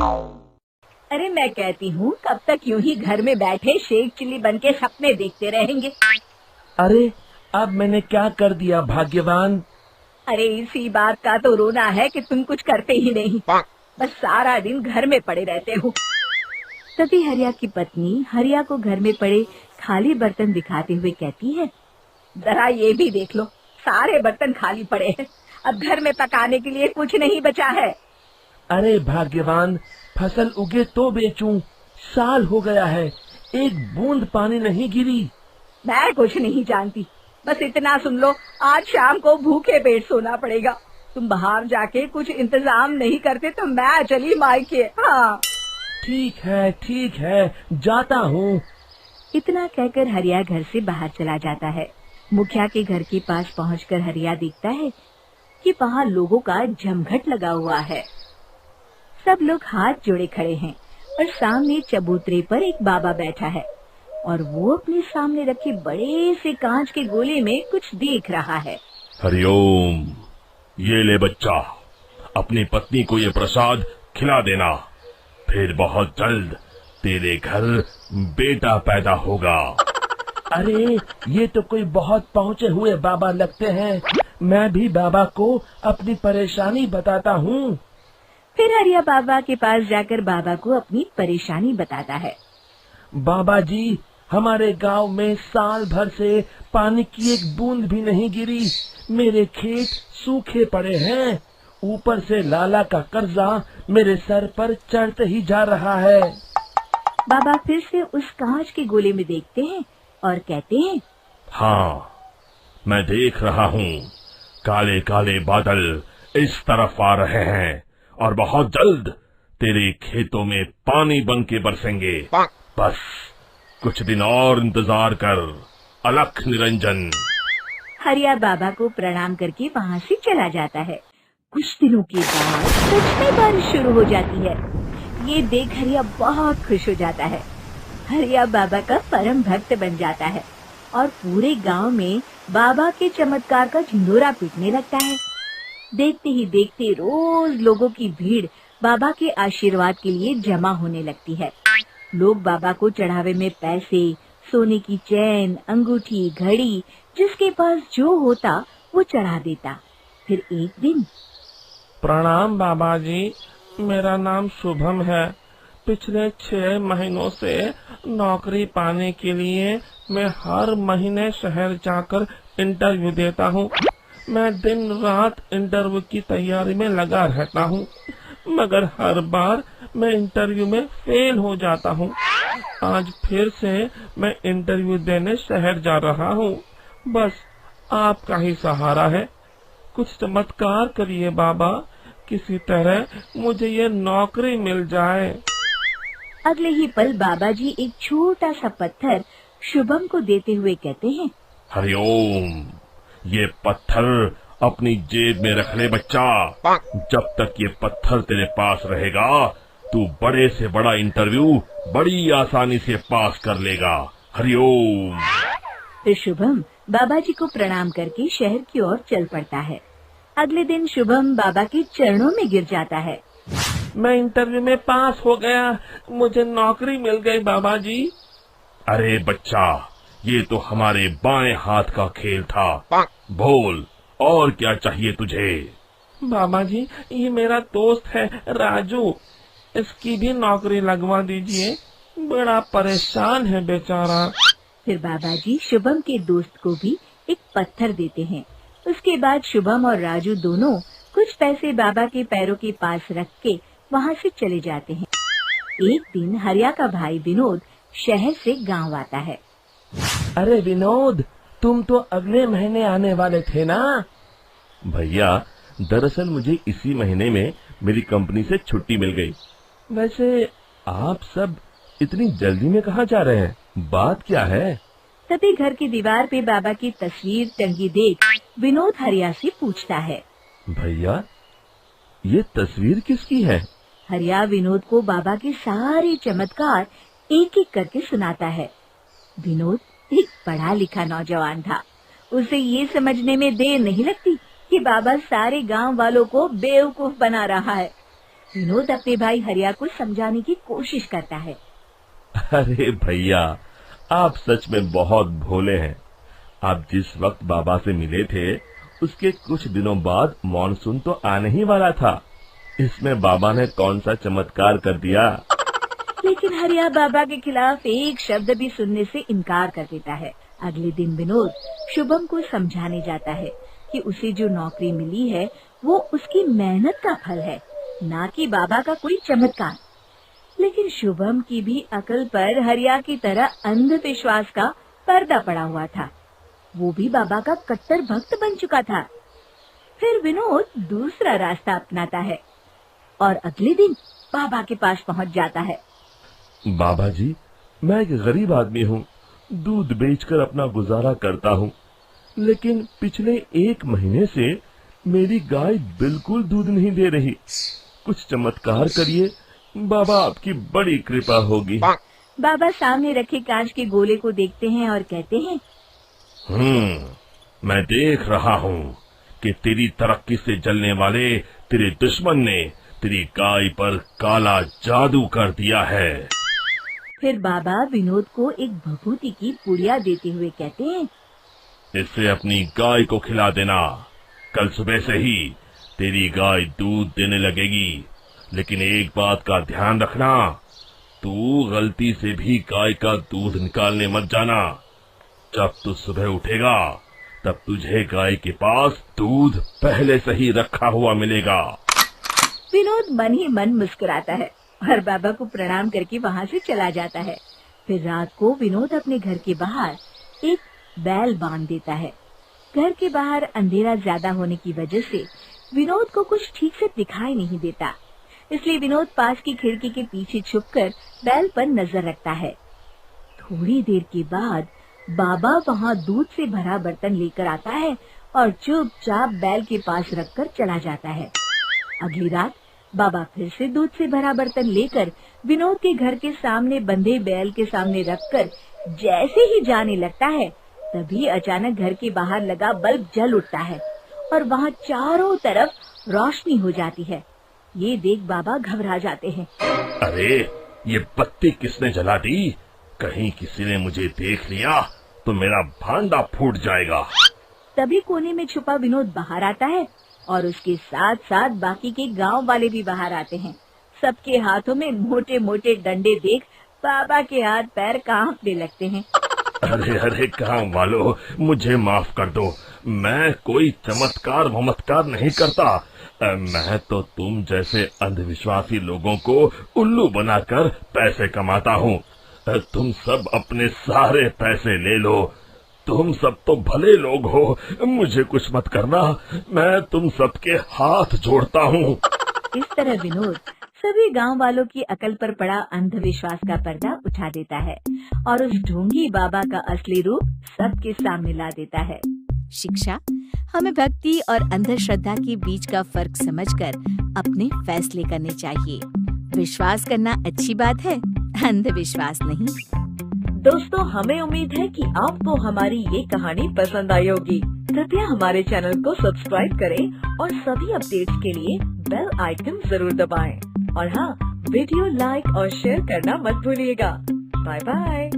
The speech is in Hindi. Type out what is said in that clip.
अरे मैं कहती हूँ कब तक यूं ही घर में बैठे शेख चिल्ली बन के सपने देखते रहेंगे। अरे अब मैंने क्या कर दिया भाग्यवान। अरे इसी बात का तो रोना है कि तुम कुछ करते ही नहीं, बस सारा दिन घर में पड़े रहते हो। तभी हरिया की पत्नी हरिया को घर में पड़े खाली बर्तन दिखाते हुए कहती है, जरा ये भी देख लो, सारे बर्तन खाली पड़े हैं। अब घर में पकाने के लिए कुछ नहीं बचा है। अरे भाग्यवान, फसल उगे तो बेचूं, साल हो गया है, एक बूंद पानी नहीं गिरी। मैं कुछ नहीं जानती, बस इतना सुन लो, आज शाम को भूखे पेट सोना पड़ेगा। तुम बाहर जाके कुछ इंतजाम नहीं करते तो मैं चली मायके। हाँ ठीक है, जाता हूँ। इतना कहकर हरिया घर से बाहर चला जाता है। मुखिया के घर के पास पहुंचकर हरिया देखता है कि वहाँ लोगों का जमघट लगा हुआ है। सब लोग हाथ जोड़े खड़े हैं और सामने चबूतरे पर एक बाबा बैठा है और वो अपने सामने रखे बड़े से कांच के गोले में कुछ देख रहा है। हरिओम, ये ले बच्चा, अपनी पत्नी को ये प्रसाद खिला देना, फिर बहुत जल्द तेरे घर बेटा पैदा होगा। अरे ये तो कोई बहुत पहुँचे हुए बाबा लगते हैं, मैं भी बाबा को अपनी परेशानी बताता हूँ। फिर हरिया बाबा के पास जाकर बाबा को अपनी परेशानी बताता है। बाबा जी, हमारे गांव में साल भर से पानी की एक बूंद भी नहीं गिरी, मेरे खेत सूखे पड़े हैं, ऊपर से लाला का कर्जा मेरे सर पर चढ़ते ही जा रहा है। बाबा फिर से उस कांच के गोले में देखते हैं और कहते हैं, हाँ, मैं देख रहा हूँ, काले काले बादल इस तरफ आ रहे हैं और बहुत जल्द तेरे खेतों में पानी बन के बरसेंगे। बस कुछ दिन और इंतजार कर, अलख निरंजन। हरिया बाबा को प्रणाम करके वहाँ से चला जाता है। कुछ दिनों के बाद सच में बारिश शुरू हो जाती है। ये देख हरिया बहुत खुश हो जाता है। हरिया बाबा का परम भक्त बन जाता है और पूरे गांव में बाबा के चमत्कार का झिंडोरा पीटने लगता है। देखते ही देखते रोज लोगों की भीड़ बाबा के आशीर्वाद के लिए जमा होने लगती है। लोग बाबा को चढ़ावे में पैसे, सोने की चैन, अंगूठी, घड़ी, जिसके पास जो होता वो चढ़ा देता। फिर एक दिन, प्रणाम बाबा जी, मेरा नाम शुभम है। पिछले 6 महीनों से नौकरी पाने के लिए मैं हर महीने शहर जाकर इंटरव्यू देता हूँ। मैं दिन रात इंटरव्यू की तैयारी में लगा रहता हूँ, मगर हर बार मैं इंटरव्यू में फेल हो जाता हूँ। आज फिर से मैं इंटरव्यू देने शहर जा रहा हूँ। बस आपका ही सहारा है, कुछ चमत्कार करिए बाबा, किसी तरह मुझे ये नौकरी मिल जाए। अगले ही पल बाबा जी एक छोटा सा पत्थर शुभम को देते हुए कहते हैं, हरिओम, ये पत्थर अपनी जेब में रख ले बच्चा। जब तक ये पत्थर तेरे पास रहेगा, तू बड़े से बड़ा इंटरव्यू बड़ी आसानी से पास कर लेगा। हरिओम। फिर शुभम बाबा जी को प्रणाम करके शहर की ओर चल पड़ता है। अगले दिन शुभम बाबा के चरणों में गिर जाता है। मैं इंटरव्यू में पास हो गया, मुझे नौकरी मिल गई बाबा जी। अरे बच्चा, ये तो हमारे बाएं हाथ का खेल था। बोल, और क्या चाहिए तुझे? बाबा जी, ये मेरा दोस्त है राजू, इसकी भी नौकरी लगवा दीजिए, बड़ा परेशान है बेचारा। फिर बाबा जी शुभम के दोस्त को भी एक पत्थर देते हैं। उसके बाद शुभम और राजू दोनों कुछ पैसे बाबा के पैरों के पास रख के वहाँ से चले जाते हैं। एक दिन हरिया का भाई विनोद शहर से गांव आता है। अरे विनोद, तुम तो अगले महीने आने वाले थे ना? भैया, दरअसल मुझे इसी महीने में मेरी कंपनी से छुट्टी मिल गई। वैसे आप सब इतनी जल्दी में कहाँ जा रहे हैं? बात क्या है? तभी घर की दीवार पे बाबा की तस्वीर टंगी देख विनोद हरिया से पूछता है, भैया, ये तस्वीर किसकी है? हरिया विनोद को बाबा के सारे चमत्कार एक एक करके सुनाता है। विनोद एक पढ़ा लिखा नौजवान था। उसे ये समझने में देर नहीं लगती कि बाबा सारे गांव वालों को बेवकूफ बना रहा है। विनोद अपने भाई हरिया को समझाने की कोशिश करता है। अरे भैया, आप सच में बहुत भोले हैं। आप जिस वक्त बाबा से मिले थे उसके कुछ दिनों बाद मॉनसून तो आने ही वाला था। इसमें बाबा ने कौन सा चमत्कार कर दिया। लेकिन हरिया बाबा के खिलाफ एक शब्द भी सुनने से इनकार कर देता है। अगले दिन विनोद शुभम को समझाने जाता है कि उसे जो नौकरी मिली है वो उसकी मेहनत का फल है, ना कि बाबा का कोई चमत्कार। लेकिन शुभम की भी अकल पर हरिया की तरह अंधविश्वास का पर्दा पड़ा हुआ था। वो भी बाबा का कट्टर भक्त बन चुका था। फिर विनोद दूसरा रास्ता अपनाता है और अगले दिन बाबा के पास पहुंच जाता है। बाबा जी, मैं एक गरीब आदमी हूँ, दूध बेचकर अपना गुजारा करता हूँ, लेकिन पिछले 1 महीने से मेरी गाय बिल्कुल दूध नहीं दे रही। कुछ चमत्कार करिए, बाबा आपकी बड़ी कृपा होगी। बाबा सामने रखे कांच के गोले को देखते हैं और कहते हैं, मैं देख रहा हूँ कि तेरी तरक्की से जलने वाले तेरे दुश्मन ने तेरी गाय पर काला जादू कर दिया है। फिर बाबा विनोद को एक भभूति की पुड़िया देते हुए कहते हैं, इससे अपनी गाय को खिला देना। कल सुबह से ही तेरी गाय दूध देने लगेगी, लेकिन एक बात का ध्यान रखना, तू गलती से भी गाय का दूध निकालने मत जाना। जब तू सुबह उठेगा तब तुझे गाय के पास दूध पहले से ही रखा हुआ मिलेगा। विनोद मन ही मन मुस्कुराता है और बाबा को प्रणाम करके वहाँ से चला जाता है। फिर रात को विनोद अपने घर के बाहर एक बैल बांध देता है। घर के बाहर अंधेरा ज्यादा होने की वजह से विनोद को कुछ ठीक से दिखाई नहीं देता, इसलिए विनोद पास की खिड़की के पीछे छुपकर बैल पर नजर रखता है। थोड़ी देर के बाद बाबा वहाँ दूध से भरा बर्तन लेकर आता है और चुपचाप बैल के पास रखकर चला जाता है। अगली रात बाबा फिर से दूध से भरा बर्तन लेकर विनोद के घर के सामने बंधे बैल के सामने रखकर जैसे ही जाने लगता है, तभी अचानक घर के बाहर लगा बल्ब जल उठता है और वहाँ चारों तरफ रोशनी हो जाती है। ये देख बाबा घबरा जाते हैं। अरे, ये बत्ती किसने जला दी? कहीं किसी ने मुझे देख लिया तो मेरा भांडा फूट जाएगा। तभी कोने में छुपा विनोद बाहर आता है और उसके साथ साथ बाकी के गांव वाले भी बाहर आते हैं। सबके हाथों में मोटे मोटे डंडे देख बाबा के हाथ पैर कांपने लगते हैं। अरे अरे गांव वालों, मुझे माफ कर दो, मैं कोई चमत्कार वमत्कार नहीं करता। मैं तो तुम जैसे अंधविश्वासी लोगों को उल्लू बनाकर पैसे कमाता हूँ। तुम सब अपने सारे पैसे ले लो। तुम सब तो भले लोग हो, मुझे कुछ मत करना, मैं तुम सबके हाथ जोड़ता हूँ। इस तरह विनोद सभी गांव वालों की अकल पर पड़ा अंधविश्वास का पर्दा उठा देता है और उस ढोंगी बाबा का असली रूप सबके सामने ला देता है। शिक्षा हमें भक्ति और अंधश्रद्धा के बीच का फर्क समझकर अपने फैसले करने चाहिए। विश्वास करना अच्छी बात है, अंधविश्वास नहीं। दोस्तों, हमें उम्मीद है कि आपको हमारी ये कहानी पसंद आई होगी। कृपया हमारे चैनल को सब्सक्राइब करें और सभी अपडेट्स के लिए बेल आइकन जरूर दबाएं। और हाँ, वीडियो लाइक और शेयर करना मत भूलिएगा। Bye bye.